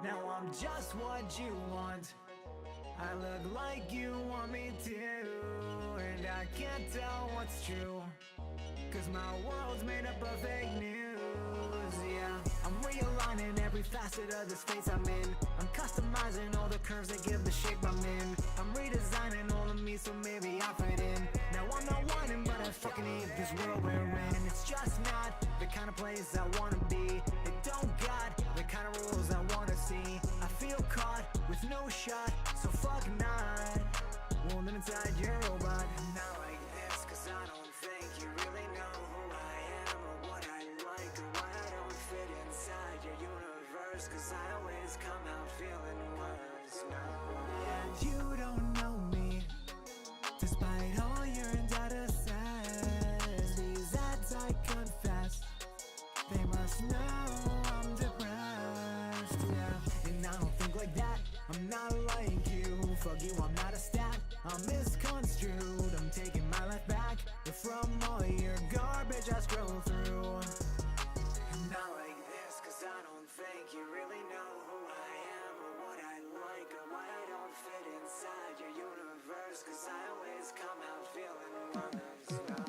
Now I'm just what you want. I look like you want me to, and I can't tell what's true, cause my world's made up of fake news, yeah. I'm realigning every facet of the space I'm in. I'm customizing all the curves that give the shape I'm in. I'm redesigning all of me so maybe I fit in. Now I'm not wanting, but I fucking hate this world we're in. It's just not the kind of place I wanna be. It don't got the kind of rules I wanna see. I feel caught with no shot, so fuck not. Won't live inside your robot. Not like this, cause I don't think you really know who I am, or what I like, or why I don't fit inside your universe, cause I always come out feeling worse. No. And you don't know me, despite all your data says. These ads I confess, they must know I'm depressed, yeah. And I don't think like that, I'm not like you. Fuck you, I'm not a stat, I'm misconstrued. I'm taking my life back, but from all your garbage I scroll through. Not like this, cause I don't think you really know who I am, or what I like, or why I don't fit inside your universe, cause I always come out feeling worse. No.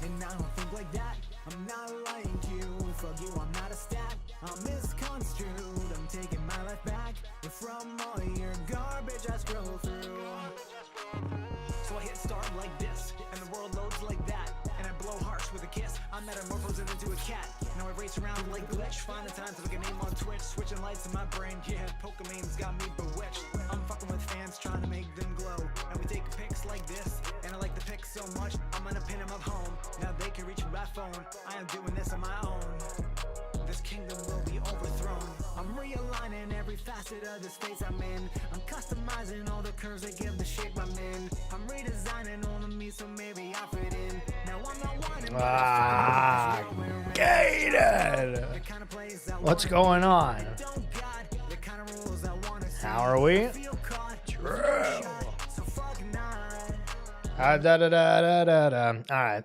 And I don't think like that, I'm not like you. Fuck you, I'm not a stat, I'm misconstrued. I'm taking my life back, but from all your garbage I scroll through. So I hit start like this, and the world loads like that, and I blow harsh with a kiss. I'm metamorphosing into a cat. Now I race around like glitch, find the time to look a name on Twitch, switching lights in my brain, yeah. Pokemon's got me bewitched. I'm fucking with fans, trying to make them glow. And we take pics like this, and I like the pics so much, I'm gonna pin them up home. Now they can reach me by phone, I am doing this on my own. This kingdom will be overthrown. I'm realigning every facet of the space I'm in. I'm customizing all the curves that give the shape I'm in. I'm redesigning all of me so maybe I fit in. Now I'm not wanting, Gated! What's going on? How are we? True. Alright,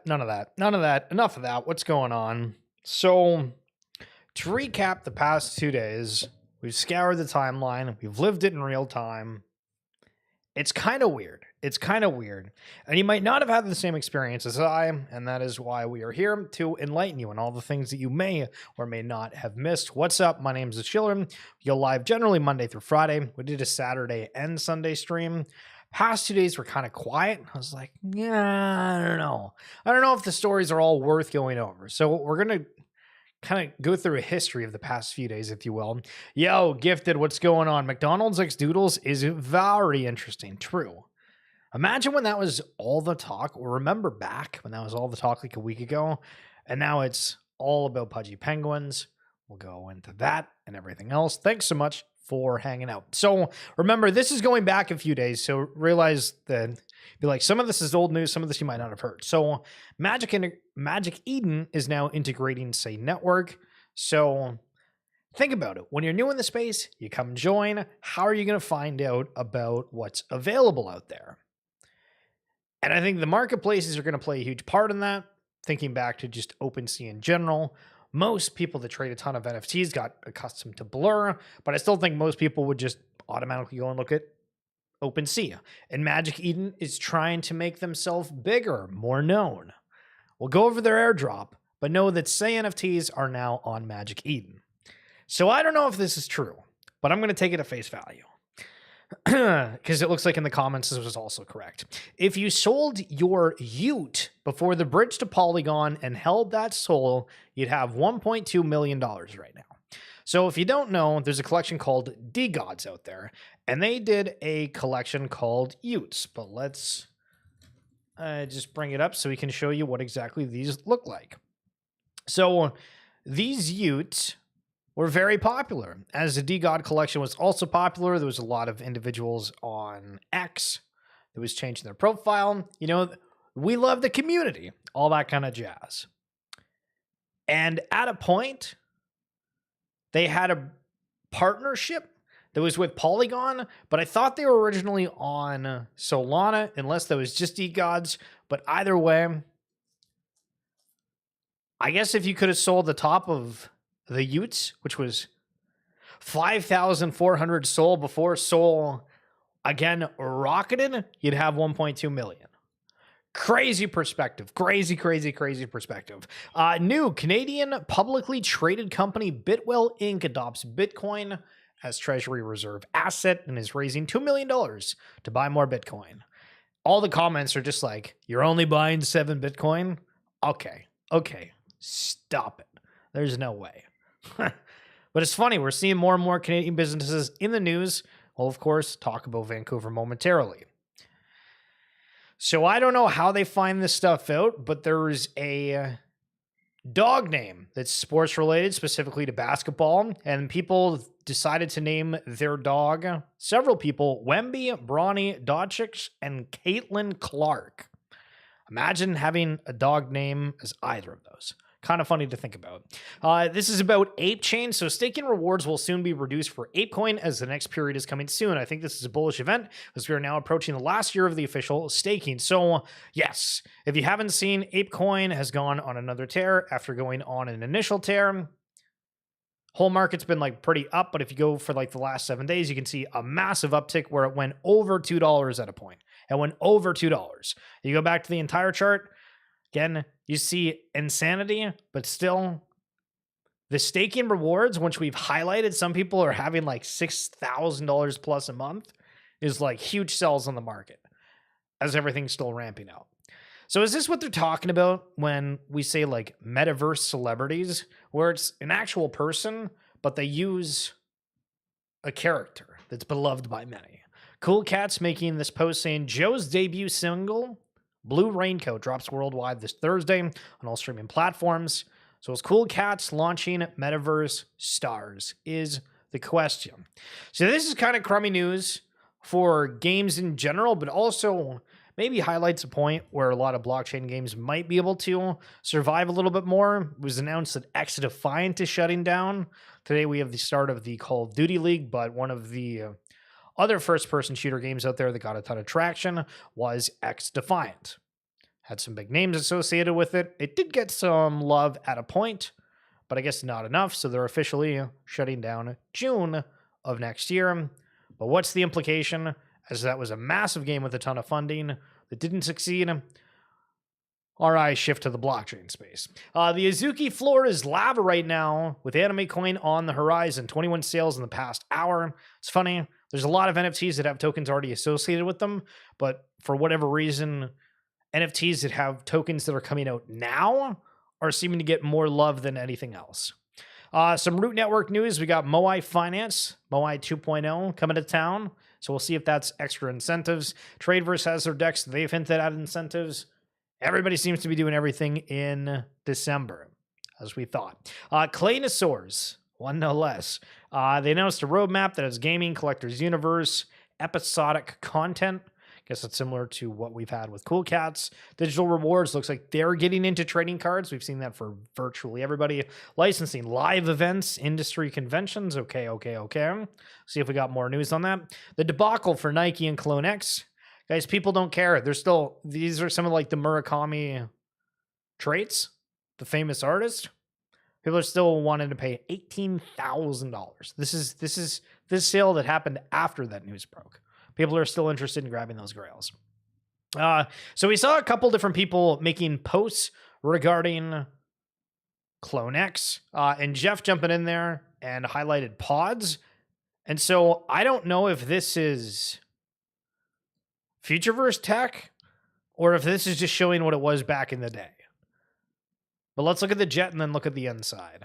none of that. Enough of that. What's going on? So, to recap the past 2 days, we've scoured the timeline, we've lived it in real time. It's kind of weird. And you might not have had the same experience as I, and that is why we are here to enlighten you on all the things that you may or may not have missed. What's up? My name is Chiller. We go live generally Monday through Friday. We did a Saturday and Sunday stream. Past 2 days were kind of quiet. I was like, yeah, I don't know. I don't know if the stories are all worth going over. So we're going to kind of go through a history of the past few days, if you will. Yo, Gifted, what's going on? McDonald's X Doodles is very interesting. True. Imagine when that was all the talk, or remember back when that was all the talk like a week ago, and now it's all about pudgy penguins. We'll go into that and everything else. Thanks so much for hanging out. So remember, this is going back a few days, so realize that be like, some of this is old news, some of this you might not have heard. So Magic Eden is now integrating Say Network. So think about it. When you're new in the space, you come join. How are you going to find out about what's available out there? And I think the marketplaces are going to play a huge part in that. Thinking back to just OpenSea in general, most people that trade a ton of NFTs got accustomed to Blur, but I still think most people would just automatically go and look at OpenSea. And Magic Eden is trying to make themselves bigger, more known. We'll go over their airdrop, but know that Say NFTs are now on Magic Eden. So I don't know if this is true, but I'm going to take it at face value. Because it looks like in the comments this was also correct. If you sold your Ute before the bridge to Polygon and held that soul, you'd have $1.2 million right now. So if you don't know, there's a collection called DeGods out there, and they did a collection called Utes. But let's just bring it up so we can show you what exactly these look like. So these Utes were very popular. As the DeGod collection was also popular, there was a lot of individuals on X that was changing their profile. You know, we love the community, all that kind of jazz. And at a point, they had a partnership that was with Polygon, but I thought they were originally on Solana, unless that was just DeGods. But either way, I guess if you could have sold the top of the Utes, which was 5,400 Sol before Sol again rocketed, you'd have 1.2 million. Crazy perspective. Crazy perspective. New Canadian publicly traded company Bitwell Inc. adopts Bitcoin as treasury reserve asset and is raising $2 million to buy more Bitcoin. All the comments are just like, you're only buying 7 Bitcoin? Okay. Stop it. There's no way. But it's funny. We're seeing more and more Canadian businesses in the news. We'll, of course, talk about Vancouver momentarily. So I don't know how they find this stuff out, but there's a dog name that's sports related, specifically to basketball, and people decided to name their dog, several people, Wemby, Bronny, Doncic, and Caitlin Clark. Imagine having a dog name as either of those. Kind of funny to think about. This is about Ape Chain. So staking rewards will soon be reduced for ApeCoin as the next period is coming soon. I think this is a bullish event as we are now approaching the last year of the official staking. So yes, if you haven't seen, ApeCoin has gone on another tear after going on an initial tear. Whole market's been like pretty up, but if you go for like the last 7 days, you can see a massive uptick where it went over $2 at a point. It went over $2. You go back to the entire chart. Again, you see insanity, but still the staking rewards, which we've highlighted, some people are having like $6,000 plus a month, is like huge sells on the market as everything's still ramping out. So is this what they're talking about when we say like metaverse celebrities, where it's an actual person, but they use a character that's beloved by many? Cool Cat's making this post saying Joe's debut single, Blue Raincoat, drops worldwide this Thursday on all streaming platforms. So is Cool Cats launching Metaverse Stars is the question. So this is kind of crummy news for games in general, but also maybe highlights a point where a lot of blockchain games might be able to survive a little bit more. It was announced that X Defiant is shutting down. Today we have the start of the Call of Duty League, but one of the other first-person shooter games out there that got a ton of traction was X Defiant. Had some big names associated with it. It did get some love at a point, but I guess not enough, so they're officially shutting down June of next year. But what's the implication? As that was a massive game with a ton of funding that didn't succeed. Our eyes shift to the blockchain space. The Azuki floor is lava right now with Anime Coin on the horizon. 21 sales in the past hour. It's funny. There's a lot of NFTs that have tokens already associated with them, but for whatever reason, NFTs that have tokens that are coming out now are seeming to get more love than anything else. Some Root Network news. We got Moai Finance, Moai 2.0 coming to town. So we'll see if that's extra incentives. Tradeverse has their decks. They've hinted at incentives. Everybody seems to be doing everything in December, as we thought. Claynosaurs, one no less. They announced a roadmap that has gaming, collector's universe, episodic content. Guess it's similar to what we've had with Cool Cats. Digital rewards looks like they're getting into trading cards. We've seen that for virtually everybody. Licensing, live events, industry conventions. Okay. See if we got more news on that. The debacle for Nike and Clone X. Guys, people don't care. These are some of like the Murakami traits, the famous artist. People are still wanting to pay $18,000. This sale that happened after that news broke. People are still interested in grabbing those grails. So we saw a couple different people making posts regarding Clone X, and Jeff jumping in there and highlighted pods. And so I don't know if this is Futureverse tech or if this is just showing what it was back in the day. But let's look at the jet and then look at the inside.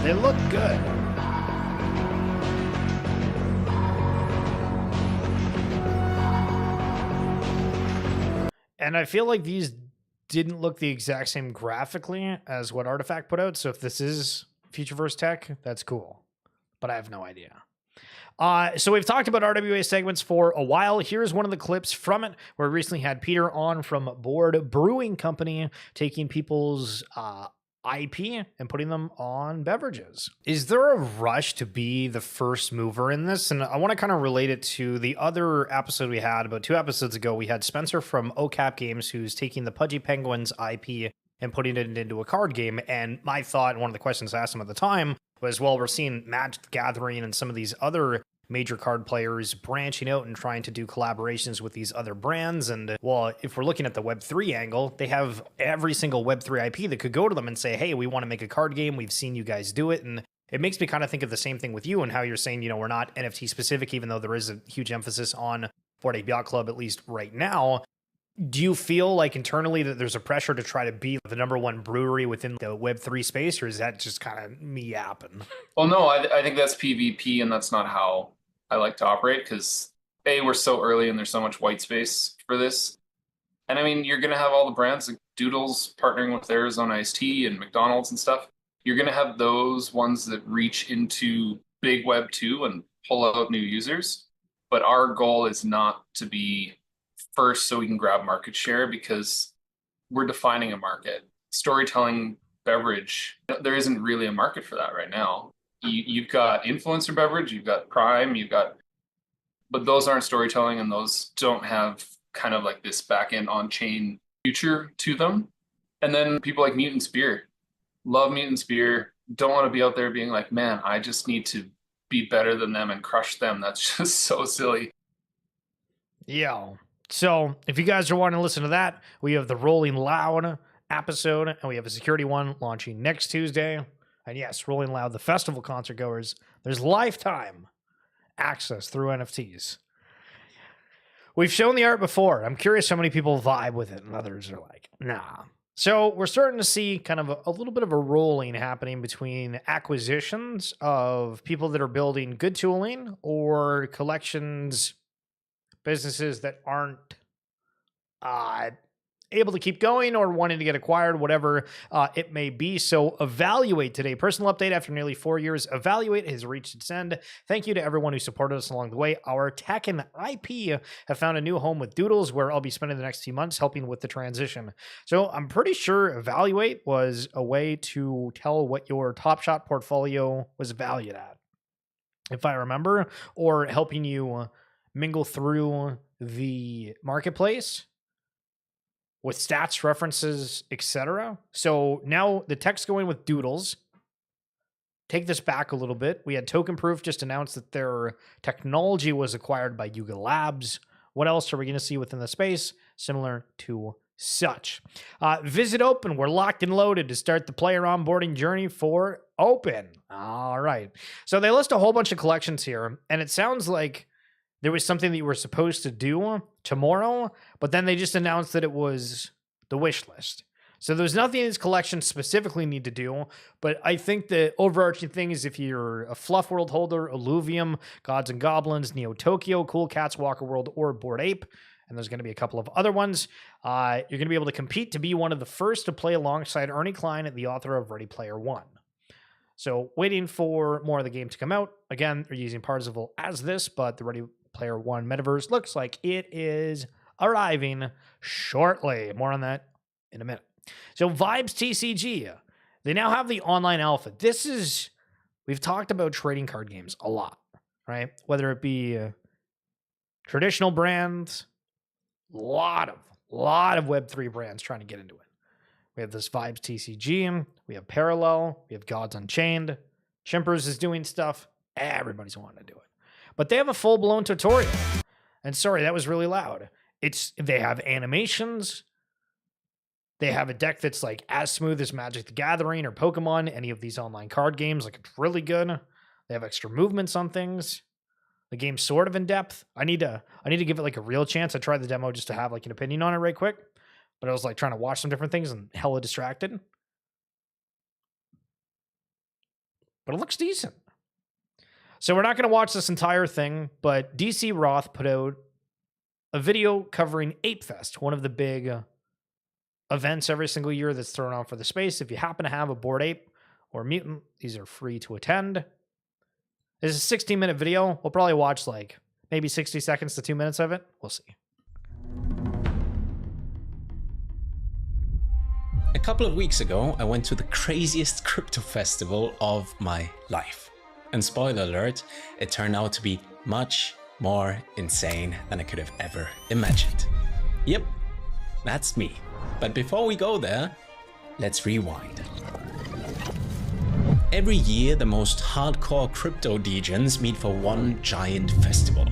They look good. And I feel like these didn't look the exact same graphically as what Artifact put out. So if this is Futureverse tech, that's cool. But I have no idea. So we've talked about RWA segments for a while. Here's one of the clips from it where we recently had Peter on from Board Brewing Company taking people's IP and putting them on beverages. Is there a rush to be the first mover in this? And I want to kind of relate it to the other episode we had about 2 episodes ago. We had Spencer from OCAP Games who's taking the Pudgy Penguins IP and putting it into a card game. And my thought, and one of the questions I asked him at the time was, well, we're seeing Magic the Gathering and some of these other major card players branching out and trying to do collaborations with these other brands. And well, if we're looking at the Web3 angle, they have every single Web3 IP that could go to them and say, hey, we want to make a card game. We've seen you guys do it. And it makes me kind of think of the same thing with you and how you're saying, you know, we're not NFT specific, even though there is a huge emphasis on Bored Ape Yacht Club, at least right now. Do you feel like internally that there's a pressure to try to be the number one brewery within the Web3 space, or is that just kind of me yapping? Well, no, I think that's PvP, and that's not how I like to operate because we're so early and there's so much white space for this. And I mean, you're going to have all the brands like Doodles partnering with Arizona Iced Tea and McDonald's and stuff. You're going to have those ones that reach into big Web 2 and pull out new users. But our goal is not to be first so we can grab market share because we're defining a market. Storytelling beverage, there isn't really a market for that right now. You've got influencer beverage, you've got Prime, but those aren't storytelling and those don't have kind of like this back-end on-chain future to them. And then people like Mutant Spear, love Mutant Spear, don't want to be out there being like, man, I just need to be better than them and crush them. That's just so silly. Yeah. So if you guys are wanting to listen to that, we have the Rolling Loud episode and we have a security one launching next Tuesday. And yes, Rolling Loud, the festival concert goers, there's lifetime access through NFTs. We've shown the art before. I'm curious how many people vibe with it and others are like, nah. So we're starting to see kind of a little bit of a rolling happening between acquisitions of people that are building good tooling or collections businesses that aren't able to keep going or wanting to get acquired, whatever it may be. So Evaluate today, personal update after nearly 4 years. Evaluate has reached its end. Thank you to everyone who supported us along the way. Our tech and IP have found a new home with Doodles, where I'll be spending the next few months helping with the transition. So I'm pretty sure Evaluate was a way to tell what your Top Shot portfolio was valued at, if I remember, or helping you mingle through the marketplace with stats, references, etc. So now the tech's going with Doodles. Take this back a little bit. We had Token Proof just announced that their technology was acquired by Yuga Labs. What else are we going to see within the space similar to such? Visit Open. We're locked and loaded to start the player onboarding journey for Open. All right. So they list a whole bunch of collections here, and it sounds like there was something that you were supposed to do tomorrow, but then they just announced that it was the wish list. So there's nothing in this collection specifically need to do, but I think the overarching thing is if you're a Fluff World holder, Illuvium, Gods and Goblins, Neo Tokyo, Cool Cats, Walker World, or Bored Ape, and there's going to be a couple of other ones, you're going to be able to compete to be one of the first to play alongside Ernie Klein, the author of Ready Player One. So waiting for more of the game to come out. Again, they're using Parzival as this, but the Ready Player One metaverse looks like it is arriving shortly. More on that in a minute. So Vibes TCG, they now have the online alpha. We've talked about trading card games a lot, right? Whether it be traditional brands, lot of Web3 brands trying to get into it. We have this Vibes TCG, we have Parallel, we have Gods Unchained, Chimpers is doing stuff. Everybody's wanting to do it. But they have a full-blown tutorial. And sorry, that was really loud. They have animations. They have a deck that's like as smooth as Magic the Gathering or Pokemon, any of these online card games. Like, it's really good. They have extra movements on things. The game's sort of in depth. I need to give it like a real chance. I tried the demo just to have like an opinion on it right quick. But I was like trying to watch some different things and hella distracted. But it looks decent. So we're not going to watch this entire thing, but DC Roth put out a video covering Ape Fest, one of the big events every single year that's thrown on for the space. If you happen to have a Bored Ape or Mutant, these are free to attend. It's a 16-minute video. We'll probably watch like maybe 60 seconds to 2 minutes of it. We'll see. A couple of weeks ago, I went to the craziest crypto festival of my life. And spoiler alert, it turned out to be much more insane than I could have ever imagined. Yep, that's me. But before we go there, let's rewind. Every year, the most hardcore crypto degens meet for one giant festival,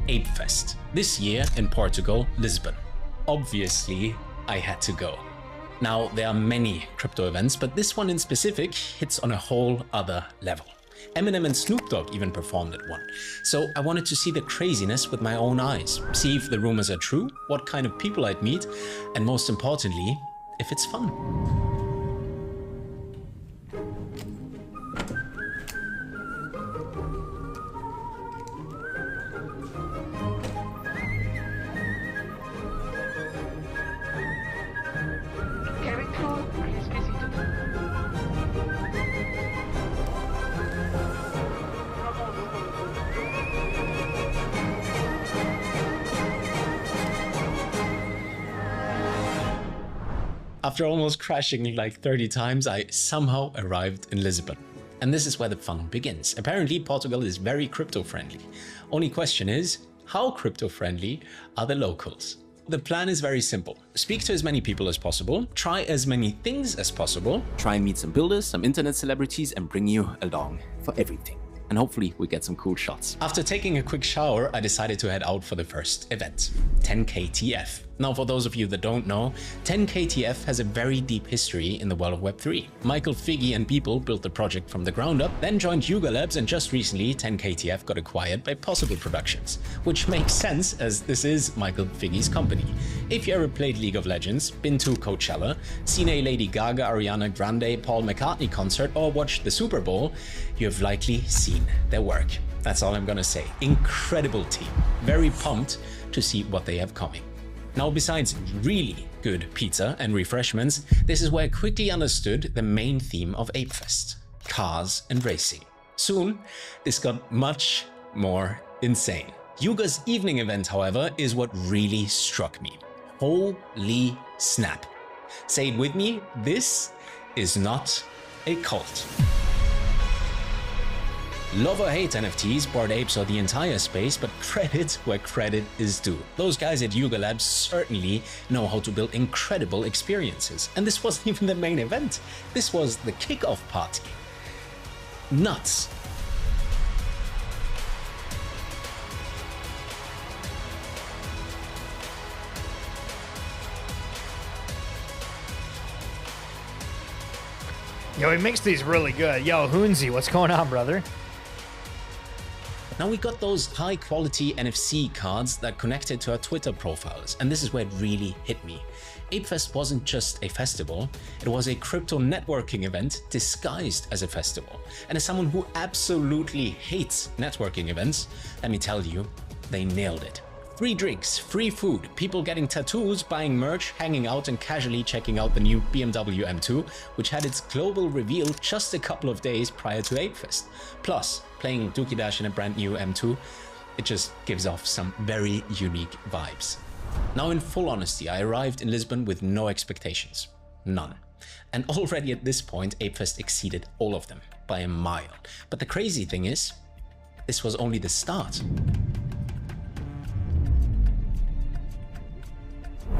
ApeFest. This year in Portugal, Lisbon. Obviously, I had to go. Now, there are many crypto events, but this one in specific hits on a whole other level. Eminem and Snoop Dogg even performed at one. So I wanted to see the craziness with my own eyes, see if the rumors are true, what kind of people I'd meet, and most importantly, if it's fun. After almost crashing like 30 times, I somehow arrived in Lisbon. And this is where the fun begins. Apparently, Portugal is very crypto-friendly. Only question is, how crypto-friendly are the locals? The plan is very simple. Speak to as many people as possible, try as many things as possible, try and meet some builders, some internet celebrities, and bring you along for everything. And hopefully we get some cool shots. After taking a quick shower, I decided to head out for the first event, 10KTF. Now, for those of you that don't know, 10KTF has a very deep history in the world of Web3. Michael Figge and people built the project from the ground up, then joined Yuga Labs, and just recently 10KTF got acquired by Possible Productions, which makes sense as this is Michael Figge's company. If you ever played League of Legends, been to Coachella, seen a Lady Gaga, Ariana Grande, Paul McCartney concert, or watched the Super Bowl, you have likely seen their work. That's all I'm gonna say. Incredible team. Very pumped to see what they have coming. Now, besides really good pizza and refreshments, this is where I quickly understood the main theme of ApeFest: cars and racing. Soon, this got much more insane. Yuga's evening event, however, is what really struck me. Holy snap. Say it with me, this is not a cult. Love or hate NFTs, Bored Apes, or the entire space, but credit where credit is due. Those guys at Yuga Labs certainly know how to build incredible experiences. And this wasn't even the main event. This was the kickoff party. Nuts. Yo, he makes these really good. Yo, Hoonzy, what's going on, brother? Now, we got those high quality NFC cards that connected to our Twitter profiles, and this is where it really hit me. ApeFest wasn't just a festival, it was a crypto networking event disguised as a festival. And as someone who absolutely hates networking events, let me tell you, they nailed it. Free drinks, free food, people getting tattoos, buying merch, hanging out, and casually checking out the new BMW M2, which had its global reveal just a couple of days prior to ApeFest. Plus, playing Dookie Dash in a brand new M2, it just gives off some very unique vibes. Now, in full honesty, I arrived in Lisbon with no expectations. None. And already at this point, ApeFest exceeded all of them by a mile. But the crazy thing is, this was only the start.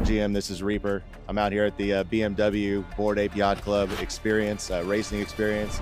GM, this is Reaper. I'm out here at the BMW Bored Ape Yacht Club experience, racing experience.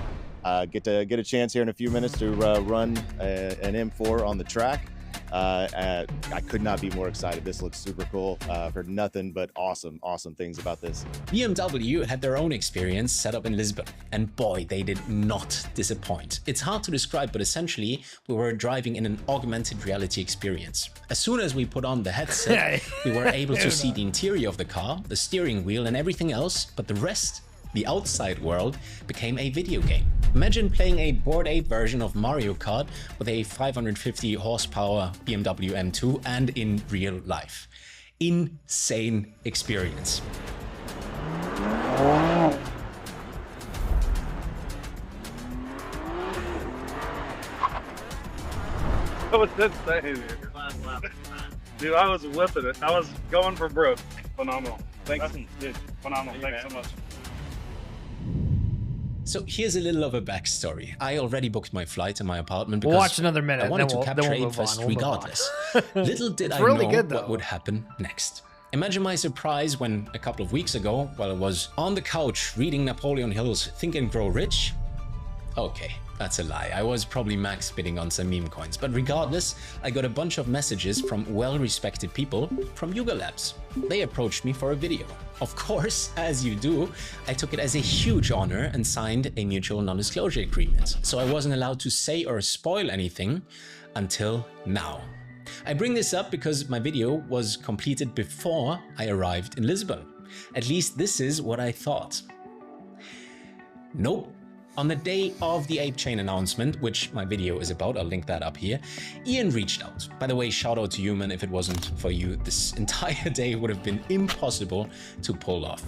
Get a chance here in a few minutes to run an M4 on the track. I could not be more excited. This looks super cool. I've heard nothing but awesome things about this. BMW had their own experience set up in Lisbon, and boy, they did not disappoint. It's hard to describe, but essentially, we were driving in an augmented reality experience. As soon as we put on the headset, we were able to see the interior of the car, the steering wheel, and everything else, but the rest, the outside world, became a video game. Imagine playing a Bored Ape version of Mario Kart with a 550 horsepower BMW M2 and in real life. Insane experience. Didn't say anything. Dude, I was whipping it. I was going for broke. Phenomenal. Thanks, dude. Phenomenal. Thanks so much. So here's a little of a backstory. I already booked my flight and my apartment because We'll watch another minute. I wanted then to capture then we'll move Apefest on. We'll move on. regardless. Little did I really know good, what though. would happen next. Imagine my surprise when a couple of weeks ago, while I was on the couch reading Napoleon Hill's Think and Grow Rich. Okay, that's a lie. I was probably max bidding on some meme coins, but regardless, I got a bunch of messages from well-respected people from Yuga Labs. They approached me for a video. Of course, as you do, I took it as a huge honor and signed a mutual non-disclosure agreement. So I wasn't allowed to say or spoil anything until now. I bring this up because my video was completed before I arrived in Lisbon. At least this is what I thought. Nope. On the day of the Ape Chain announcement, which my video is about, I'll link that up here, Ian reached out. By the way, shout out to you, man. If it wasn't for you, this entire day would have been impossible to pull off.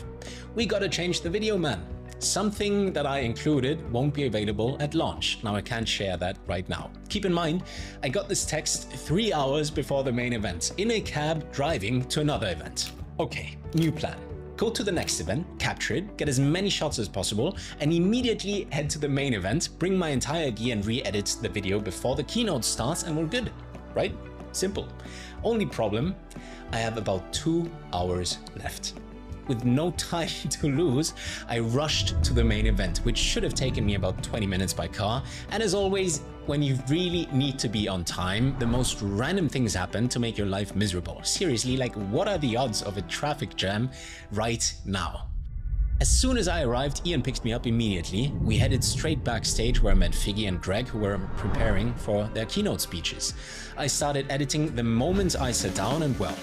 We gotta change the video, man. Something that I included won't be available at launch. Now, I can't share that right now. Keep in mind, I got this text 3 hours before the main event, in a cab driving to another event. Okay, new plan. Go to the next event, capture it, get as many shots as possible, and immediately head to the main event, bring my entire gear and re-edit the video before the keynote starts, and we're good, right? Simple. Only problem, I have about 2 hours left. With no time to lose, I rushed to the main event, which should have taken me about 20 minutes by car. And as always, when you really need to be on time, the most random things happen to make your life miserable. Seriously, like what are the odds of a traffic jam right now? As soon as I arrived, Ian picked me up immediately. We headed straight backstage where I met Figgy and Greg, who were preparing for their keynote speeches. I started editing the moment I sat down, and well,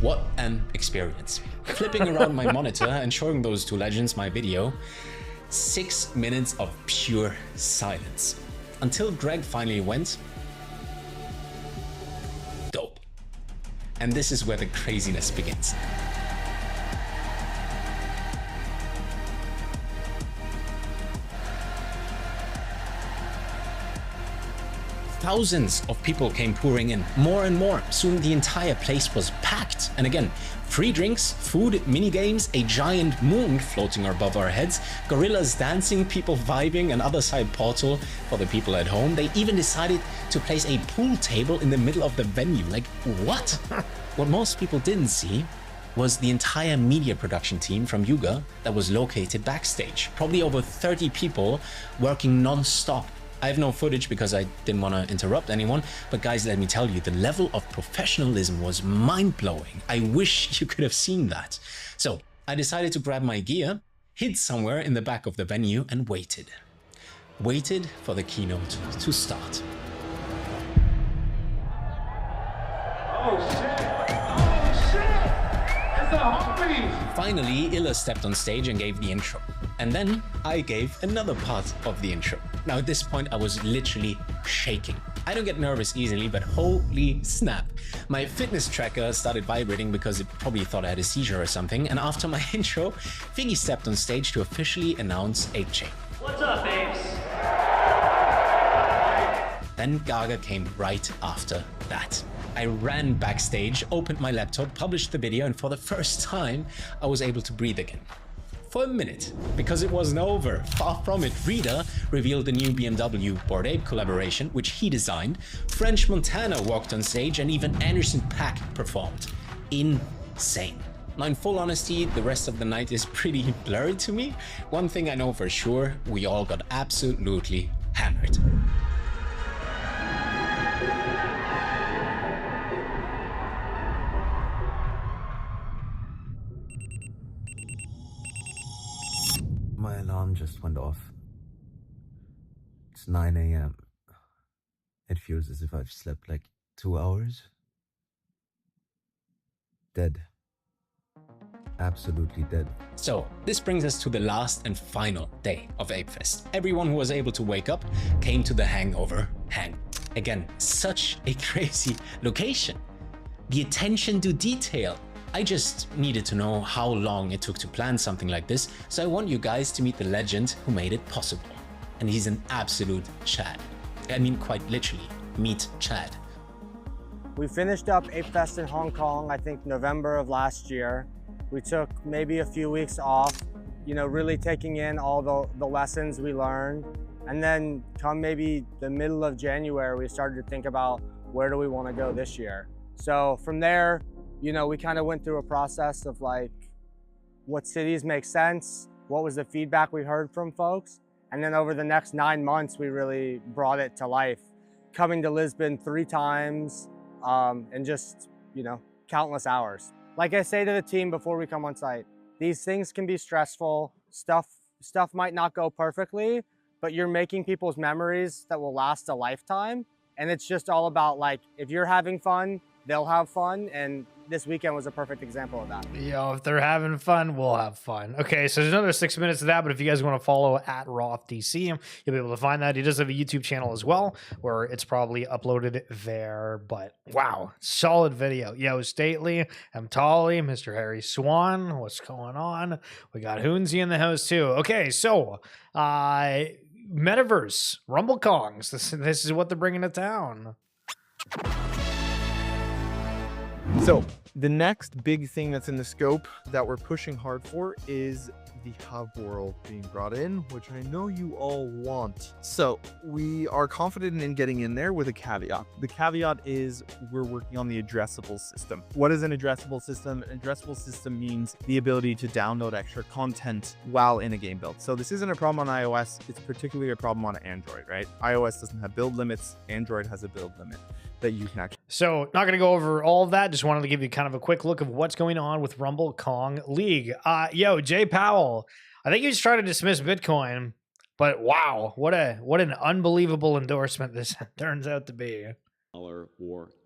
what an experience. Flipping around my monitor and showing those two legends my video, 6 minutes of pure silence. Until Greg finally went, dope. And this is where the craziness begins. Thousands of people came pouring in, more and more. Soon the entire place was packed. And again, free drinks, food, mini games, a giant moon floating above our heads, gorillas dancing, people vibing, and other side portal for the people at home. They even decided to place a pool table in the middle of the venue. Like, what? What most people didn't see was the entire media production team from Yuga that was located backstage. Probably over 30 people working non-stop. I have no footage because I didn't want to interrupt anyone, but guys, let me tell you, the level of professionalism was mind-blowing. I wish you could have seen that. So I decided to grab my gear, hid somewhere in the back of the venue, and waited. Waited for the keynote to start. Oh shit! Oh shit! It's a homie! Finally, Illa stepped on stage and gave the intro. And then I gave another part of the intro. Now at this point, I was literally shaking. I don't get nervous easily, but holy snap. My fitness tracker started vibrating because it probably thought I had a seizure or something. And after my intro, Figgy stepped on stage to officially announce Ape Chain. What's up, apes? Then Gaga came right after that. I ran backstage, opened my laptop, published the video, and for the first time, I was able to breathe again. For a minute, because it wasn't over. Far from it, Rita revealed the new BMW Bored Ape collaboration, which he designed. French Montana walked on stage, and even Anderson .Paak performed. Insane. Now, in full honesty, the rest of the night is pretty blurry to me. One thing I know for sure, we all got absolutely hammered. My alarm just went off. It's 9 a.m. It feels as if I've slept like 2 hours. Dead. Absolutely dead. So this brings us to the last and final day of Apefest. Everyone who was able to wake up came to the hangover hang. Again, such a crazy location. The attention to detail. I just needed to know how long it took to plan something like this, so I want you guys to meet the legend who made it possible. And he's an absolute Chad. I mean, quite literally. Meet Chad. We finished up Ape Fest in Hong Kong, I think November of last year. We took maybe a few weeks off, you know, really taking in all the lessons we learned. And then come maybe the middle of January, we started to think about where do we want to go this year. So from there, you know, we kind of went through a process of like, what cities make sense? What was the feedback we heard from folks? And then over the next 9 months, we really brought it to life. Coming to Lisbon 3 times and just, you know, countless hours. Like I say to the team before we come on site, these things can be stressful. Stuff might not go perfectly, but you're making people's memories that will last a lifetime. And it's just all about like, if you're having fun, they'll have fun. And this weekend was a perfect example of that. Yo, if they're having fun, we'll have fun. Okay, so there's another 6 minutes of that, but if you guys want to follow at RothDC, you'll be able to find that. He does have a YouTube channel as well, where it's probably uploaded there. But wow, solid video. Yo, Stately, Tolly, Mr. Harry Swan, what's going on? We got Hoonsy in the house too. Okay, so Metaverse, Rumble Kongs. This is what they're bringing to town. So the next big thing that's in the scope that we're pushing hard for is the hub world being brought in, which I know you all want. So we are confident in getting in there with a caveat. The caveat is we're working on the addressable system. What is an addressable system? An addressable system means the ability to download extra content while in a game build. So this isn't a problem on iOS. It's particularly a problem on Android, right? iOS doesn't have build limits. Android has a build limit that you can actually. So not going to go over all of that. Just wanted to give you kind of a quick look of what's going on with Rumble Kong League. Yo, Jay Powell, I think he was trying to dismiss Bitcoin, but wow, what an unbelievable endorsement this turns out to be. Or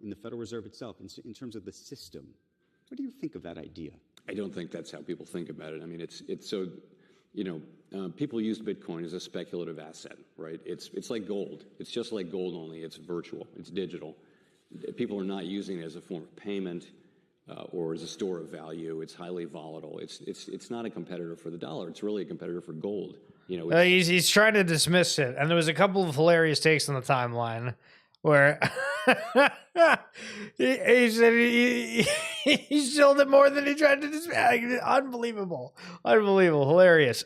in the Federal Reserve itself, in terms of the system. What do you think of that idea? I don't think that's how people think about it. I mean, it's so, you know, people use Bitcoin as a speculative asset, right? It's like gold. It's just like gold, only it's virtual. It's digital. People are not using it as a form of payment or as a store of value. It's highly volatile. It's not a competitor for the dollar. It's really a competitor for gold. You know, he's trying to dismiss it, and there was a couple of hilarious takes on the timeline where he said he showed it more than he tried to dismiss. Unbelievable, hilarious.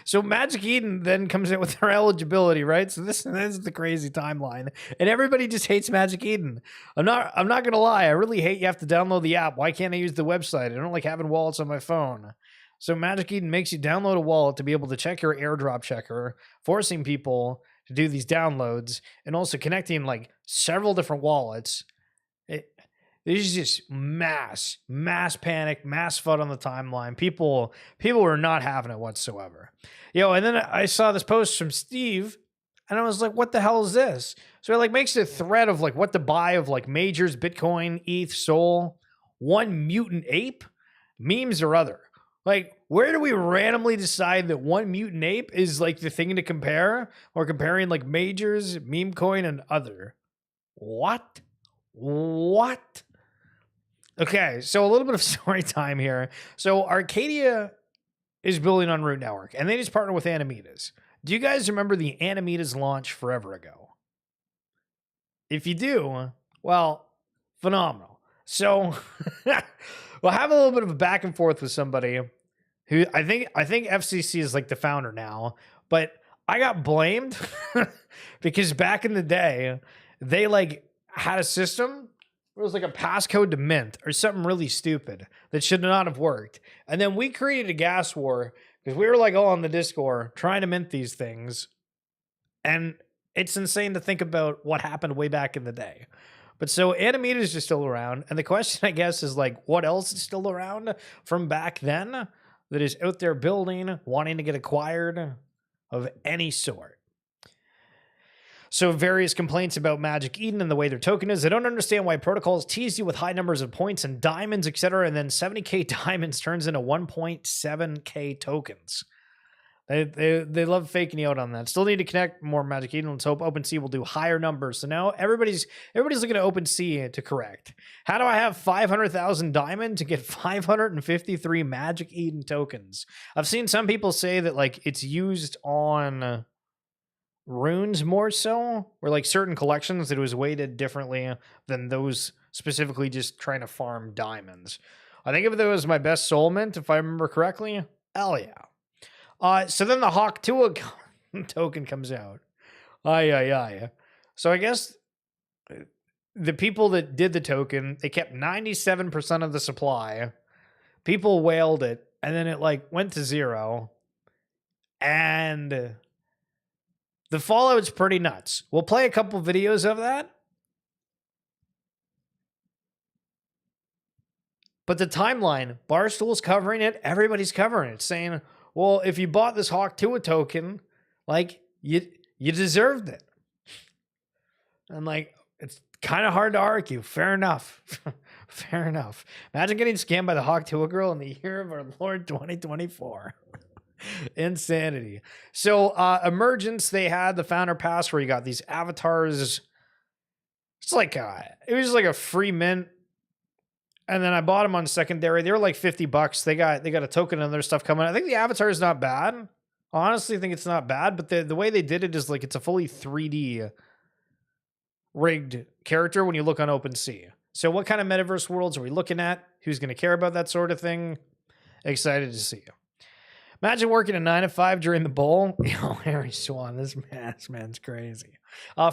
So Magic Eden then comes in with their eligibility, right? So this is the crazy timeline, and everybody just hates Magic Eden. I'm not gonna lie, I really hate you have to download the app. Why can't I use the website? I don't like having wallets on my phone. So Magic Eden makes you download a wallet to be able to check your airdrop checker, forcing people to do these downloads and also connecting like several different wallets. There's just mass panic, mass FUD on the timeline. People were not having it whatsoever. Yo, and then I saw this post from Steve and I was like, what the hell is this? So it like makes a thread of like what to buy of like majors, Bitcoin, ETH, Sol, one mutant ape, memes or other. Like, where do we randomly decide that one mutant ape is like the thing to compare? Or comparing like majors, meme coin, and other? What? Okay, so a little bit of story time here. So Arcadia is building on Root Network, and they just partner with Anamitas. Do you guys remember the Anamitas launch forever ago? If you do, well, phenomenal. So we'll have a little bit of a back and forth with somebody who I think FCC is like the founder now, but I got blamed because back in the day, they like had a system where it was like a passcode to mint or something really stupid that should not have worked. And then we created a gas war because we were like all on the Discord trying to mint these things. And it's insane to think about what happened way back in the day. But so Anamitas are still around. And the question, I guess, is like, what else is still around from back then that is out there building, wanting to get acquired of any sort? So various complaints about Magic Eden and the way their token is. I don't understand why protocols tease you with high numbers of points and diamonds, etc. And then 70k diamonds turns into 1.7k tokens. They love faking you out on that. Still need to connect more Magic Eden. Let's hope OpenSea will do higher numbers. So now everybody's looking at OpenSea to correct. How do I have 500,000 diamond to get 553 Magic Eden tokens? I've seen some people say that like it's used on runes more so, or like certain collections that it was weighted differently than those specifically just trying to farm diamonds. I think if there was my best soul mint, if I remember correctly, hell yeah. So then the Hawk Tua token comes out. Aye. So I guess the people that did the token, they kept 97% of the supply. People whaled it, and then it like went to 0. And the fallout's pretty nuts. We'll play a couple videos of that. But the timeline, Barstool's covering it, everybody's covering it, saying, well, if you bought this Hawk Tua token, like, you deserved it. And like, it's kind of hard to argue. Fair enough. Fair enough. Imagine getting scammed by the Hawk Tua girl in the year of our Lord 2024. Insanity. So Emergence, they had the founder pass where you got these avatars. It's like it was like a free mint. And then I bought them on secondary. They were like $50. They got a token and other stuff coming. I think the avatar is not bad. Honestly, I think it's not bad, but the way they did it is like it's a fully 3D rigged character when you look on OpenSea. So what kind of metaverse worlds are we looking at? Who's going to care about that sort of thing? Excited to see you. Imagine working a 9 to 5 during the bowl. Yo, Harry Swan, this man's crazy.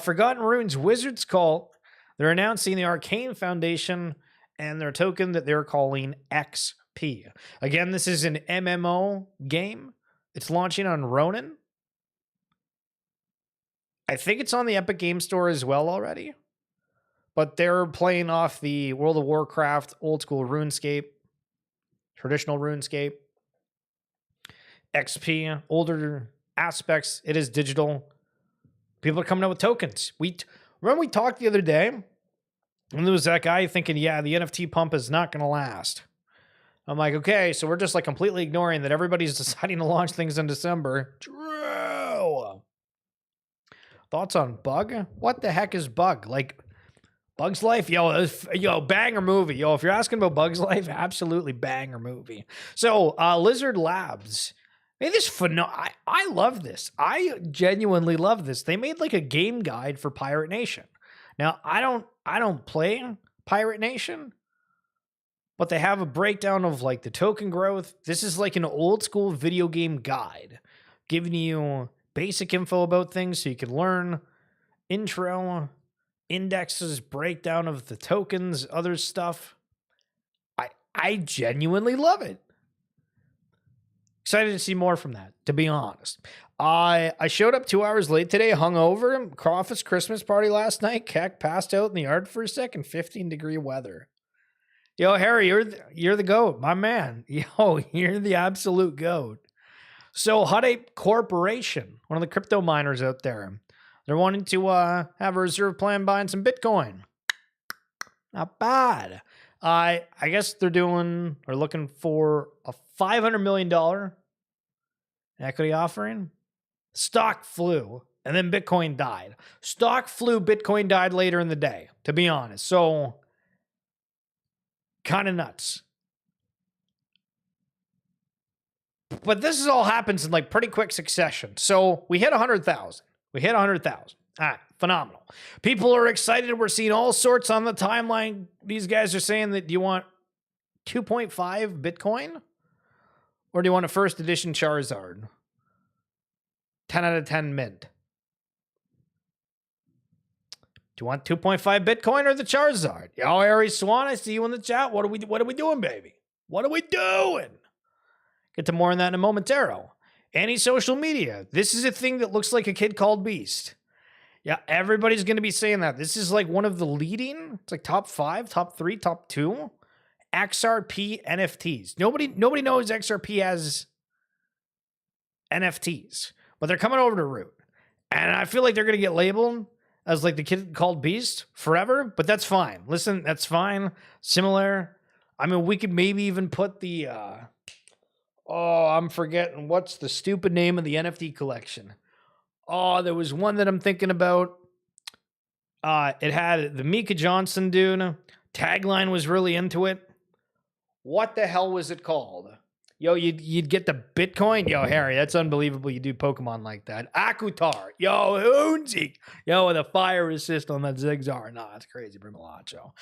Forgotten Runes Wizards Cult. They're announcing the Arcane Foundation and their token that they're calling XP. Again, this is an MMO game. It's launching on Ronin. I think it's on the Epic Game Store as well already. But they're playing off the World of Warcraft, old school RuneScape, traditional RuneScape. XP, older aspects. It is digital. People are coming out with tokens. Remember we talked the other day? And there was that guy thinking, yeah, the NFT pump is not going to last. I'm like, okay, so we're just like completely ignoring that everybody's deciding to launch things in December. True. Thoughts on Bug? What the heck is Bug? Like, Bug's Life? Yo, banger movie. Yo, if you're asking about Bug's Life, absolutely banger movie. So, Lizard Labs. Made this I love this. I genuinely love this. They made like a game guide for Pirate Nation. Now, I don't play Pirate Nation, but they have a breakdown of like the token growth. This is like an old school video game guide, giving you basic info about things so you can learn, intro, indexes, breakdown of the tokens, other stuff. I genuinely love it. Excited to see more from that, to be honest. I showed up 2 hours late today, hungover. Crawford's Christmas party last night. Keck passed out in the yard for a second. 15-degree weather. Yo, Harry, you're the GOAT, my man. Yo, you're the absolute GOAT. So Hut Ape Corporation, one of the crypto miners out there, they're wanting to have a reserve plan buying some Bitcoin. Not bad. I guess they're looking for a $500 million equity offering. Stock flew, and then Bitcoin died. Stock flew, Bitcoin died later in the day, to be honest. So, kind of nuts. But this all happens in like pretty quick succession. So, we hit 100,000. All right, phenomenal. People are excited. We're seeing all sorts on the timeline. These guys are saying that, do you want 2.5 Bitcoin? Or do you want a first edition Charizard? 10 out of 10 mint. Do you want 2.5 Bitcoin or the Charizard? Yo, Harry Swan, I see you in the chat. What are we doing, baby? What are we doing? Get to more on that in a momentaro. Anti-social media. This is a thing that looks like a kid called Beast. Yeah, everybody's going to be saying that. This is like one of the leading, it's like top 5, top 3, top 2 XRP NFTs. Nobody knows XRP has NFTs, but they're coming over to Root. And I feel like they're going to get labeled as like the kid called Beast forever, but that's fine. Listen, that's fine. Similar. I mean, we could maybe even put the, I'm forgetting what's the stupid name of the NFT collection. Oh, there was one that I'm thinking about. It had the Mika Johnson dude. Tagline was really into it. What the hell was it called? Yo, you'd get the Bitcoin. Yo, Harry, that's unbelievable. You do Pokemon like that. Akutar. Yo, Hoonzy. Yo, with a fire assist on that Zigzar. Nah, that's crazy. Brimalacho.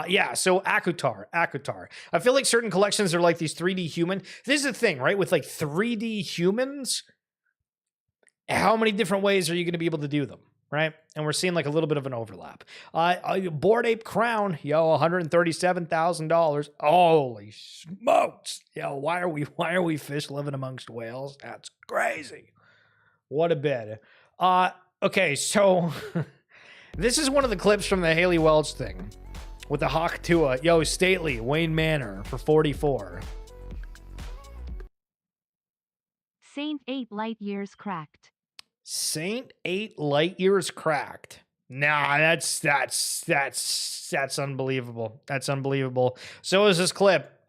Yeah, so Akutar. I feel like certain collections are like these 3D human. This is the thing, right? With like 3D humans, how many different ways are you going to be able to do them? Right? And we're seeing like a little bit of an overlap. Bored Ape Crown, yo, $137,000. Holy smokes. Yo, why are we fish living amongst whales? That's crazy. What a bid. Okay, so this is one of the clips from the Haley Welch thing with the Hawk Tua. Yo, Stately, Wayne Manor for 44. Saint 8 light years cracked. Saint 8 light years cracked. Nah, that's unbelievable. That's unbelievable. So is this clip.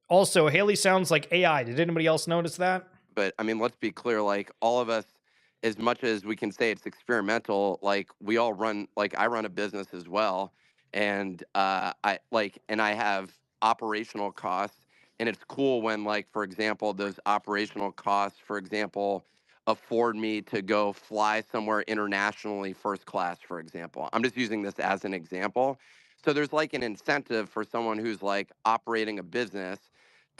Also, Haley sounds like AI. Did anybody else notice that? But I mean, let's be clear, like all of us, as much as we can say it's experimental, like we all run, like I run a business as well. And I have operational costs, and it's cool when, like, for example, those operational costs, for example, afford me to go fly somewhere internationally first class, for example. I'm just using this as an example. So there's like an incentive for someone who's like operating a business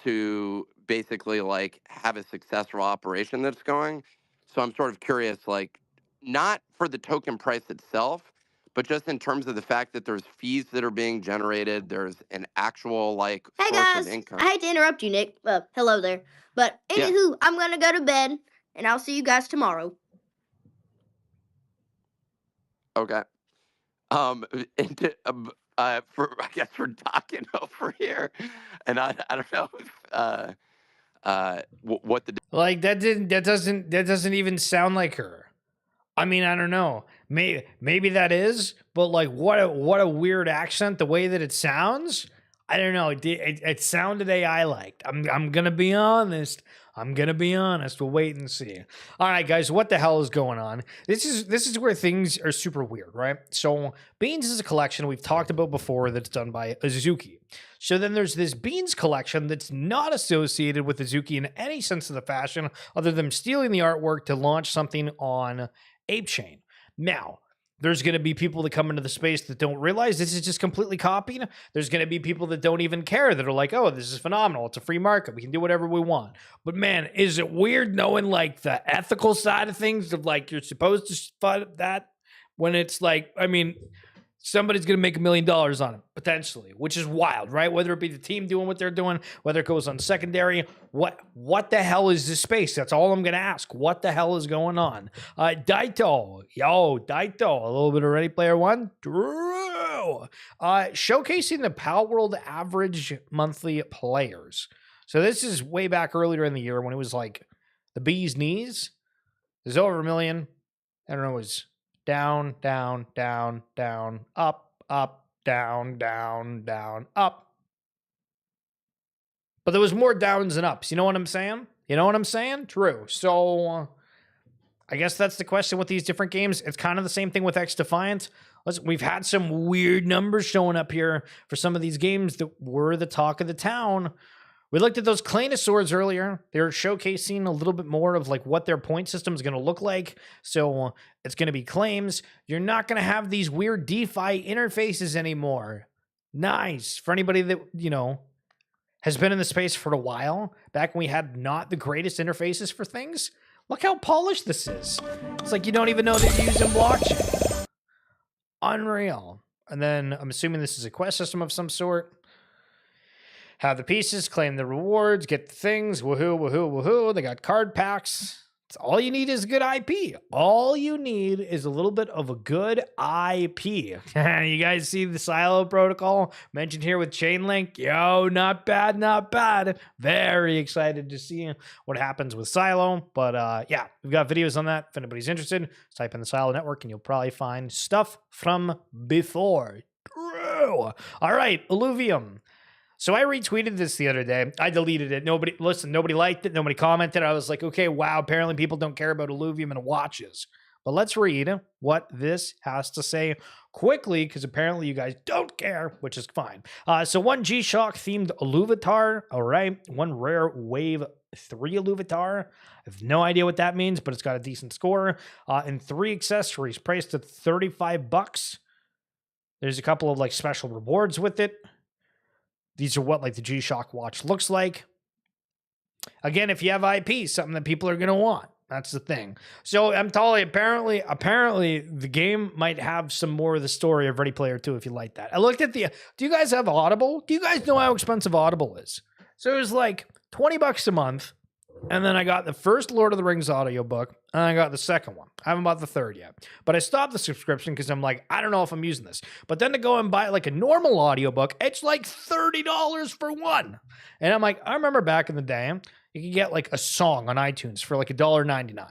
to basically like have a successful operation that's going. So I'm sort of curious, like, not for the token price itself, but just in terms of the fact that there's fees that are being generated, there's an actual like Hey source guys, of income. I hate to interrupt you, Nick. Hello there. But anywho, I'm gonna go to bed, and I'll see you guys tomorrow. Okay. For I guess we're talking over here, and I don't know if, what the Like that doesn't even sound like her. I mean, I don't know. Maybe that is, but like what a weird accent. The way that it sounds, I don't know. It sounded AI like. I'm gonna be honest. We'll wait and see. All right, guys, what the hell is going on? This is where things are super weird, right? So Beans is a collection we've talked about before that's done by Azuki. So then there's this Beans collection that's not associated with Azuki in any sense of the fashion, other than stealing the artwork to launch something on ApeChain. Now, there's going to be people that come into the space that don't realize this is just completely copied. There's going to be people that don't even care, that are like, oh, this is phenomenal. It's a free market. We can do whatever we want. But man, is it weird knowing like the ethical side of things, of like you're supposed to fund that when it's like, I mean, somebody's going to make $1 million on it, potentially, which is wild, right? Whether it be the team doing what they're doing, whether it goes on secondary, what the hell is this space? That's all I'm going to ask. What the hell is going on? Daito, a little bit of Ready Player One. Drew, showcasing the Pal World average monthly players. So this is way back earlier in the year when it was like the bee's knees. There's over 1 million. I don't know, it was down, down, down, down, up, up, down, down, down, up. But there was more downs than ups. You know what I'm saying? True. So I guess that's the question with these different games. It's kind of the same thing with X Defiant. We've had some weird numbers showing up here for some of these games that were the talk of the town. We looked at those Claynosaurs earlier. They're showcasing a little bit more of like what their point system is going to look like. So it's going to be claims. You're not going to have these weird DeFi interfaces anymore. Nice. For anybody that, you know, has been in the space for a while, back when we had not the greatest interfaces for things. Look how polished this is. It's like you don't even know that you're using blockchain. Unreal. And then I'm assuming this is a quest system of some sort. Have the pieces, claim the rewards, get the things, woohoo, woohoo, woohoo. They got card packs. It's all you need is good IP. All you need is a little bit of a good IP. You guys see the Silo protocol mentioned here with Chainlink? Yo, not bad, not bad. Very excited to see what happens with Silo. But yeah, we've got videos on that. If anybody's interested, just type in the Silo network and you'll probably find stuff from before. True. All right, Illuvium. So I retweeted this the other day. I deleted it. Nobody liked it. Nobody commented. I was like, okay, wow, apparently people don't care about Illuvium and watches. But let's read what this has to say. quickly because apparently you guys don't care, which is fine. So one G-Shock themed Illuvatar, all right. One Rare Wave 3 Illuvatar. I have no idea what that means, but it's got a decent score. And 3 accessories priced at $35. There's a couple of like special rewards with it. These are what like the G-Shock watch looks like. Again, if you have IP, something that people are going to want. That's the thing. So I'm telling you, apparently the game might have some more of the story of Ready Player 2 if you like that. I looked at do you guys have Audible? Do you guys know how expensive Audible is? So it was like $20 a month. And then I got the first Lord of the Rings audiobook, and I got the second one. I haven't bought the third yet. But I stopped the subscription because I'm like, I don't know if I'm using this. But then to go and buy like a normal audiobook, it's like $30 for one. And I'm like, I remember back in the day, you could get like a song on iTunes for like $1.99,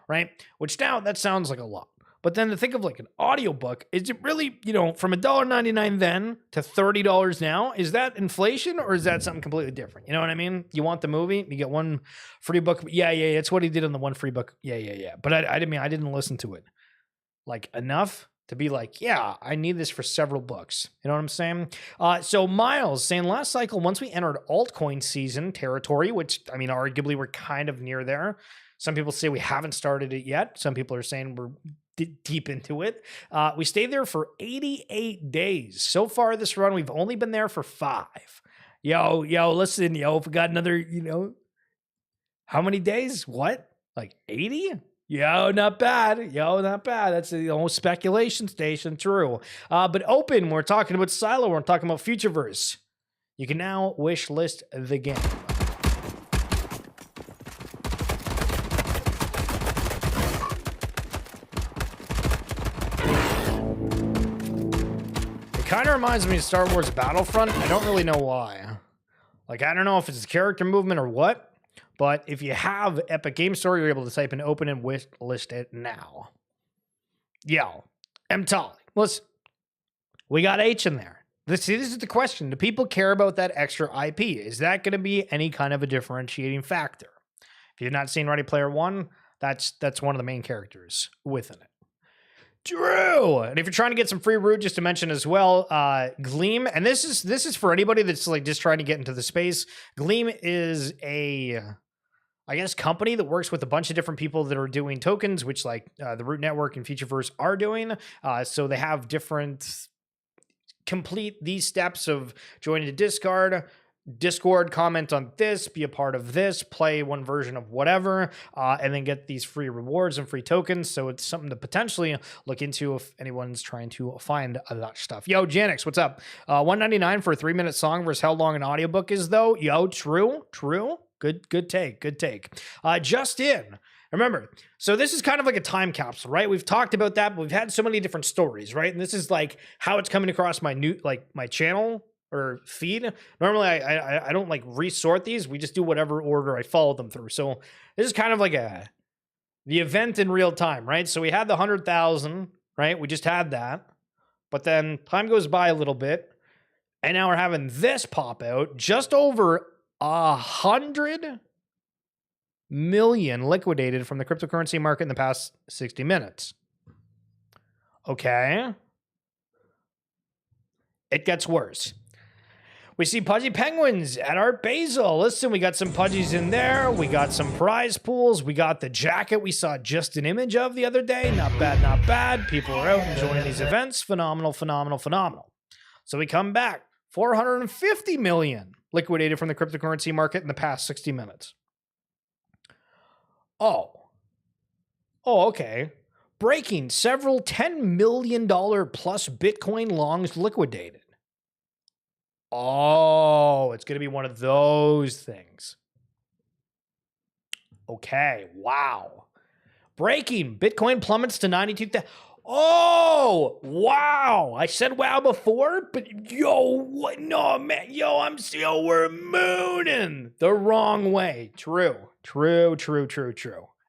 right? Which now that sounds like a lot. But then to think of like an audiobook, is it really, from $1.99 then to $30 now? Is that inflation or is that something completely different? You know what I mean? You want the movie, you get one free book. Yeah. It's what he did on the one free book. Yeah. But I didn't listen to it like enough to be like, yeah, I need this for several books. You know what I'm saying? So Miles saying last cycle, once we entered altcoin season territory, which I mean, arguably we're kind of near there. Some people say we haven't started it yet. Some people are saying we're deep into it. We stayed there for 88 days. So far this run, we've only been there for 5. Yo, listen, if we got another, how many days? What? Like 80? Yo, not bad. That's the whole speculation station. True. But open, we're talking about Silo. We're talking about Futureverse. You can now wish list the game. Kind of reminds me of Star Wars Battlefront. I don't really know why. Like, I don't know if it's a character movement or what, but if you have Epic Game Store, you're able to type in open and wish list it now. Yo, Tolly, listen, we got H in there. This is the question. Do people care about that extra IP? Is that going to be any kind of a differentiating factor? If you've not seen Ready Player One, that's one of the main characters within it. Drew, and if you're trying to get some free root, just to mention as well, Gleam, and this is for anybody that's like just trying to get into the space. Gleam is a, I guess, company that works with a bunch of different people that are doing tokens, which like the Root Network and Futureverse are doing. So they have different complete these steps of joining the Discord, comment on this, be a part of this, play one version of whatever, and then get these free rewards and free tokens. So it's something to potentially look into if anyone's trying to find that stuff. Yo, Janix, what's up? $1.99 for a 3-minute song versus how long an audiobook is, though. Yo, true. Good take. Just in. Remember, so this is kind of like a time capsule, right? We've talked about that, but we've had so many different stories, right? And this is like how it's coming across my my channel or feed. Normally I don't like resort these. We just do whatever order I follow them through. So this is kind of like the event in real time, right? So we had the 100,000, right? We just had that, but then time goes by a little bit, and now we're having this pop out. Just over 100 million liquidated from the cryptocurrency market in the past 60 minutes. Okay. It gets worse. We see Pudgy Penguins at Art Basel. Listen, we got some Pudgies in there. We got some prize pools. We got the jacket we saw just an image of the other day. Not bad. People are out enjoying these events. Phenomenal. So we come back. 450 million liquidated from the cryptocurrency market in the past 60 minutes. Oh, okay. Breaking several $10 million plus Bitcoin longs liquidated. Oh, it's going to be one of those things. Okay, wow. Breaking, Bitcoin plummets to 92,000. Oh, wow. I said wow before, but yo, what? No, man. We're mooning the wrong way. True.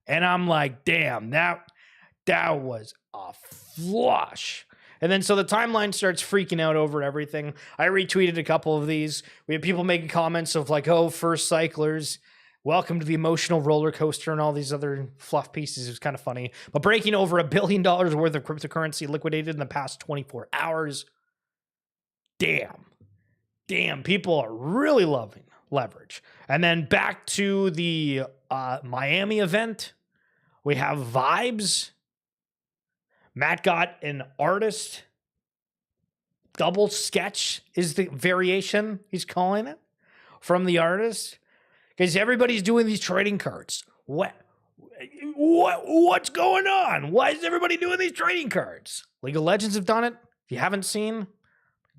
And I'm like, damn, that was a flush. And then so the timeline starts freaking out over everything. I retweeted a couple of these. We had people making comments of like, oh, first cyclers. Welcome to the emotional roller coaster and all these other fluff pieces. It was kind of funny. But breaking over $1 billion worth of cryptocurrency liquidated in the past 24 hours. Damn. Damn, people are really loving leverage. And then back to the Miami event. We have vibes. Matt got an artist. Double sketch is the variation he's calling it from the artist. Because everybody's doing these trading cards. What's going on? Why is everybody doing these trading cards? League of Legends have done it. If you haven't seen,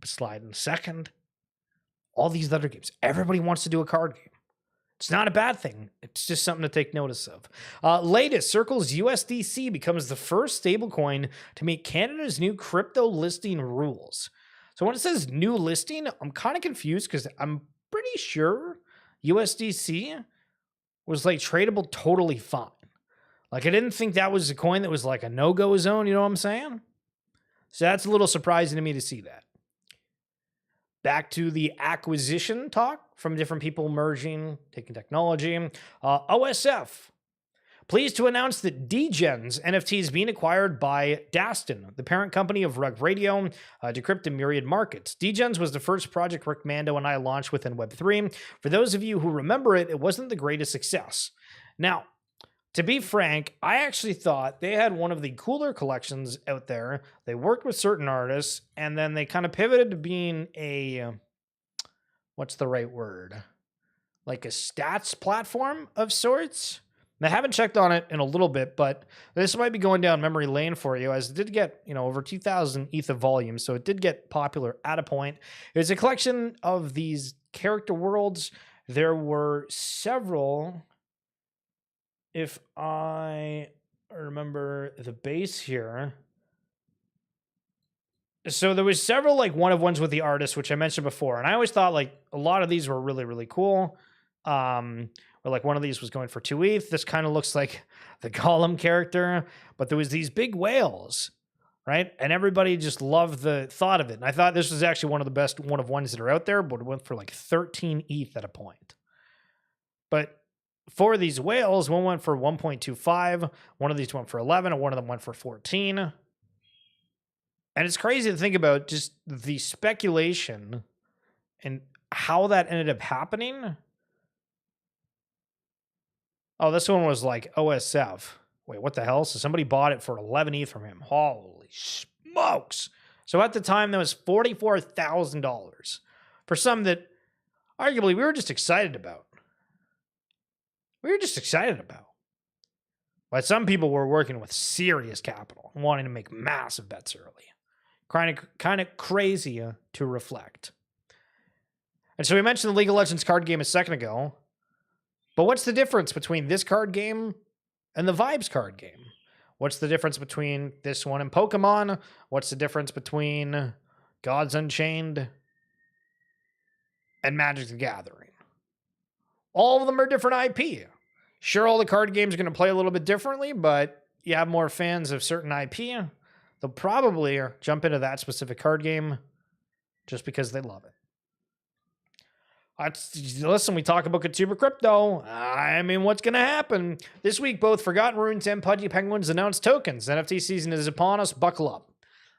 slide in a second. All these other games. Everybody wants to do a card game. It's not a bad thing. It's just something to take notice of. Latest, Circle's USDC becomes the first stablecoin to meet Canada's new crypto listing rules. So when it says new listing, I'm kind of confused because I'm pretty sure USDC was like tradable totally fine. Like I didn't think that was a coin that was like a no-go zone, you know what I'm saying? So that's a little surprising to me to see that. Back to the acquisition talk from different people merging, taking technology. OSF. Pleased to announce that Degen's NFT is being acquired by Daston, the parent company of Rug Radio, Decrypt and Myriad Markets. Degen's was the first project Rick Mando and I launched within Web3. For those of you who remember it, it wasn't the greatest success. Now, to be frank, I actually thought they had one of the cooler collections out there. They worked with certain artists, and then they kind of pivoted to being a, what's the right word? Like a stats platform of sorts. I haven't checked on it in a little bit, but this might be going down memory lane for you, as it did get, over 2,000 ETH of volume, so it did get popular at a point. It was a collection of these character worlds. There were several, if I remember the base here. So there was several one-of-ones with the artist, which I mentioned before, and I always thought a lot of these were really, really cool. Or one of these was going for 2 ETH. This kind of looks like the Gollum character, but there was these big whales, right? And everybody just loved the thought of it. And I thought this was actually one of the best one-of-ones that are out there, but it went for 13 ETH at a point. But for these whales, one went for 1.25, one of these went for 11, and one of them went for 14. And it's crazy to think about just the speculation and how that ended up happening. Oh, this one was OSF. Wait, what the hell? So somebody bought it for 11 ETH from him. Holy smokes. So at the time, that was $44,000 for some that arguably we were just excited about. But some people were working with serious capital and wanting to make massive bets early. Kind of crazy to reflect. And so we mentioned the League of Legends card game a second ago. But what's the difference between this card game and the Vibes card game? What's the difference between this one and Pokemon? What's the difference between Gods Unchained and Magic the Gathering? All of them are different IP. Sure, all the card games are going to play a little bit differently, but you have more fans of certain IP. They'll probably jump into that specific card game just because they love it. Listen, we talk about consumer crypto. I mean, what's going to happen? This week, both Forgotten Runes and Pudgy Penguins announced tokens. NFT season is upon us. Buckle up.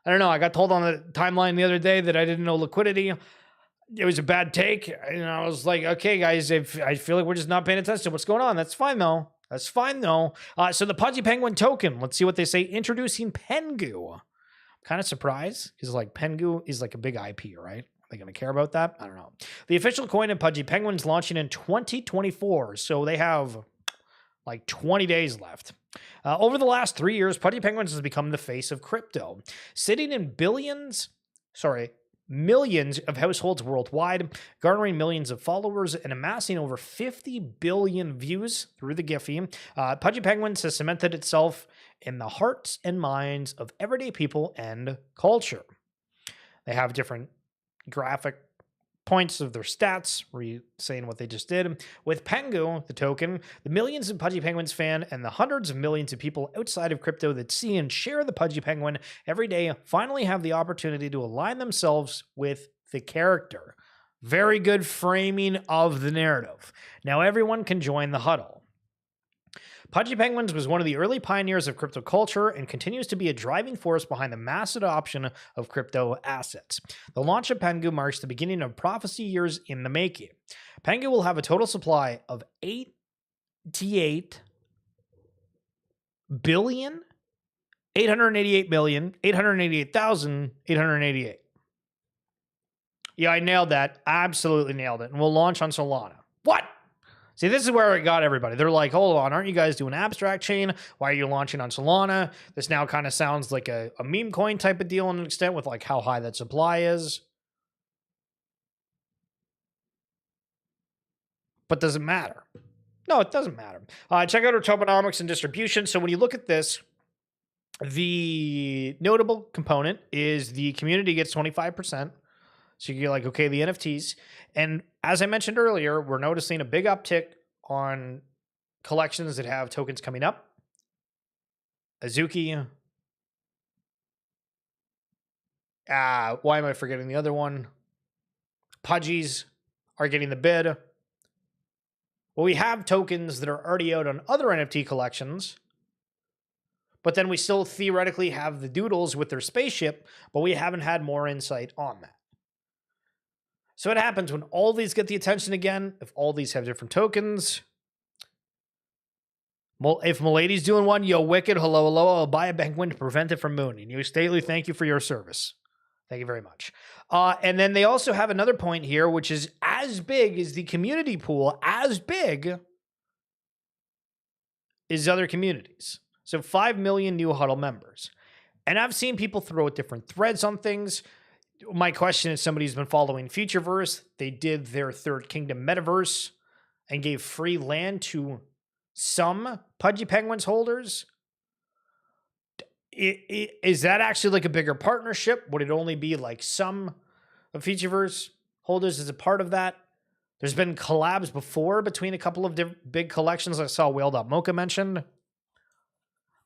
I don't know. I got told on the timeline the other day that I didn't know liquidity. It was a bad take. And I was like, okay, guys, I feel like we're just not paying attention to what's going on. That's fine, though. So the Pudgy Penguin token, let's see what they say. Introducing Pengu. I'm kind of surprised because Pengu is a big IP, right? Are they going to care about that? I don't know. The official coin of Pudgy Penguin's launching in 2024, so they have 20 days left. Over the last 3 years, Pudgy Penguins has become the face of crypto, sitting in millions of households worldwide, garnering millions of followers, and amassing over 50 billion views through the Giphy. Pudgy Penguins has cemented itself in the hearts and minds of everyday people and culture. They have different graphic points of their stats, saying what they just did. With Pengu, the token, the millions of Pudgy Penguins fan and the hundreds of millions of people outside of crypto that see and share the Pudgy Penguin every day finally have the opportunity to align themselves with the character. Very good framing of the narrative. Now everyone can join the huddle. Pudgy Penguins was one of the early pioneers of crypto culture and continues to be a driving force behind the mass adoption of crypto assets. The launch of Pengu marks the beginning of prophecy years in the making. Pengu will have a total supply of 888,888,888,888. Yeah, I nailed that. Absolutely nailed it. And we'll launch on Solana. What? See, this is where it got everybody. They're like, hold on, aren't you guys doing abstract chain? Why are you launching on Solana? This now kind of sounds like a meme coin type of deal in an extent with like how high that supply is. But does it matter? No, it doesn't matter. Check out our tokenomics and distribution. So when you look at this, the notable component is the community gets 25%. So you're like, okay, the NFTs. And as I mentioned earlier, we're noticing a big uptick on collections that have tokens coming up. Azuki. Why am I forgetting the other one? Pudgies are getting the bid. Well, we have tokens that are already out on other NFT collections, but then we still theoretically have the doodles with their spaceship, but we haven't had more insight on that. So what happens when all these get the attention again? If all these have different tokens. Well, if Milady's doing one, yo, Wicked, hello, I'll buy a penguin to prevent it from mooning. You, Stately, thank you for your service. Thank you very much. And then they also have another point here, which is as big as the community pool, as big as other communities. So 5 million new huddle members. And I've seen people throw out different threads on things. My question is, somebody's been following Futureverse. They did their Third Kingdom metaverse and gave free land to some Pudgy Penguins holders. Is that actually like a bigger partnership? Would it only be like some of Futureverse holders as a part of that? There's been collabs before between a couple of big collections. I saw Whale.Mocha mentioned.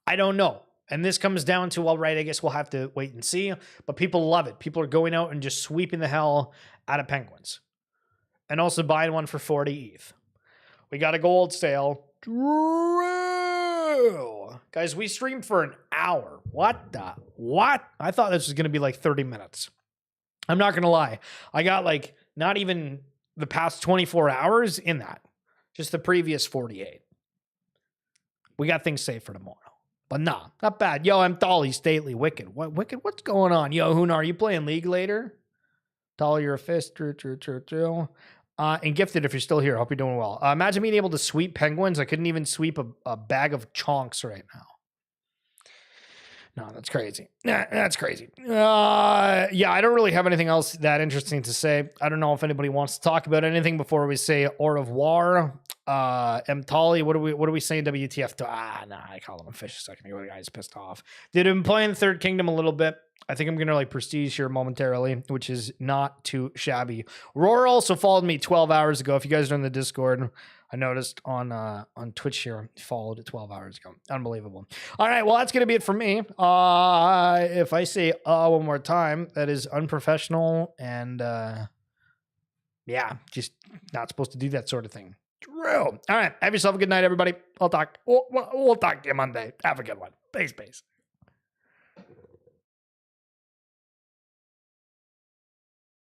I don't know. And this comes down to, well, right, I guess we'll have to wait and see. But people love it. People are going out and just sweeping the hell out of penguins. And also buying one for 40 ETH. We got a gold sale. Drew! Guys, we streamed for an hour. What? I thought this was going to be like 30 minutes. I'm not going to lie. I got like not even the past 24 hours in that. Just the previous 48. We got things saved for tomorrow. But nah, not bad. Yo, I'm Dolly, Stately, Wicked. What Wicked? What's going on? Yo, Hoon, are you playing League later? Dolly, you're a fist. True. And Gifted, if you're still here, hope you're doing well. Imagine being able to sweep penguins. I couldn't even sweep a bag of chonks right now. No, that's crazy. That's crazy. Yeah, I don't really have anything else that interesting to say. I don't know if anybody wants to talk about anything before we say au revoir. Tolly, what are we saying? WTF? I called him a fish a second ago. The guy's pissed off. Did him playing Third Kingdom a little bit. I think I'm gonna like prestige here momentarily, which is not too shabby. Roar also followed me 12 hours ago. If you guys are in the Discord, I noticed on Twitch here, he followed it 12 hours ago. Unbelievable. All right, well, that's gonna be it for me. If I say one more time, that is unprofessional and yeah, just not supposed to do that sort of thing. True. All right, have yourself a good night, everybody. We'll talk to you Monday. Have a good one. Peace.